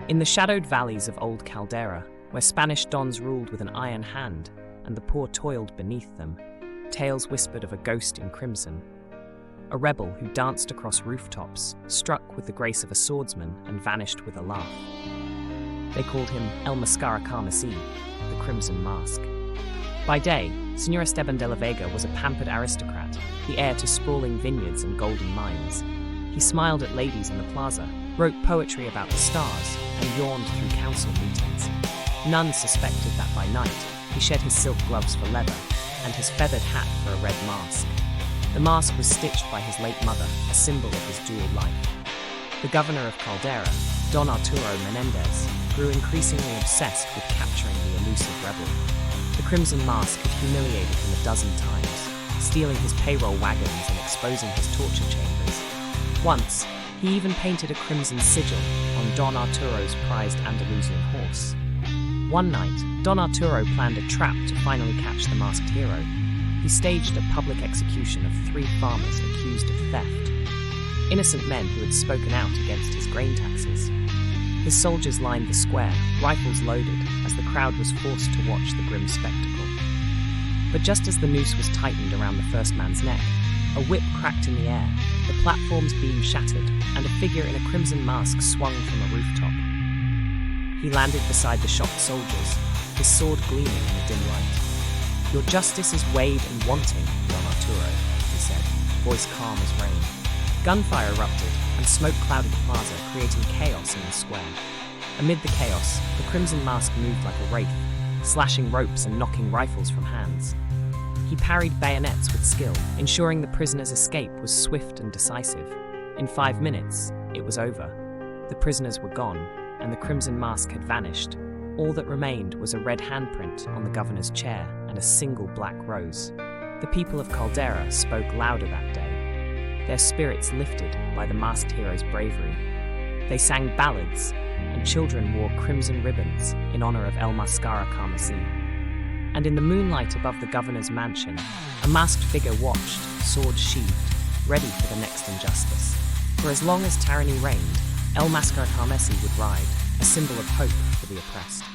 In the shadowed valleys of old Caldera, where Spanish dons ruled with an iron hand and the poor toiled beneath them, tales whispered of a ghost in crimson. A rebel who danced across rooftops, struck with the grace of a swordsman and vanished with a laugh. They called him El Mascara Carmesí, the Crimson Mask. By day, Señor Esteban de la Vega was a pampered aristocrat, the heir to sprawling vineyards and golden mines. He smiled at ladies in the plaza, wrote poetry about the stars, and yawned through council meetings. None suspected that by night, he shed his silk gloves for leather, and his feathered hat for a red mask. The mask was stitched by his late mother, a symbol of his dual life. The governor of Caldera, Don Arturo Menendez, grew increasingly obsessed with capturing the elusive rebel. The Crimson Mask had humiliated him a dozen times, stealing his payroll wagons and exposing his torture chambers. Once, he even painted a crimson sigil on Don Arturo's prized Andalusian horse. One night, Don Arturo planned a trap to finally catch the masked hero. He staged a public execution of 3 farmers accused of theft, innocent men who had spoken out against his grain taxes. His soldiers lined the square, rifles loaded, as the crowd was forced to watch the grim spectacle. But just as the noose was tightened around the first man's neck, a whip cracked in the air, the platform's beam shattered, and a figure in a crimson mask swung from a rooftop. He landed beside the shocked soldiers, his sword gleaming in the dim light. "Your justice is weighed and wanting, Don Arturo," he said, voice calm as rain. Gunfire erupted, and smoke clouded the plaza, creating chaos in the square. Amid the chaos, the Crimson Mask moved like a wraith, slashing ropes and knocking rifles from hands. He parried bayonets with skill, ensuring the prisoner's escape was swift and decisive. In 5 minutes, it was over. The prisoners were gone, and the Crimson Mask had vanished. All that remained was a red handprint on the governor's chair and a single black rose. The people of Caldera spoke louder that day, their spirits lifted by the masked hero's bravery. They sang ballads, and children wore crimson ribbons in honor of El Mascara Carmesí. And in the moonlight above the governor's mansion, a masked figure watched, sword sheathed, ready for the next injustice. For as long as tyranny reigned, El Mascara Carmesí would ride, a symbol of hope for the oppressed.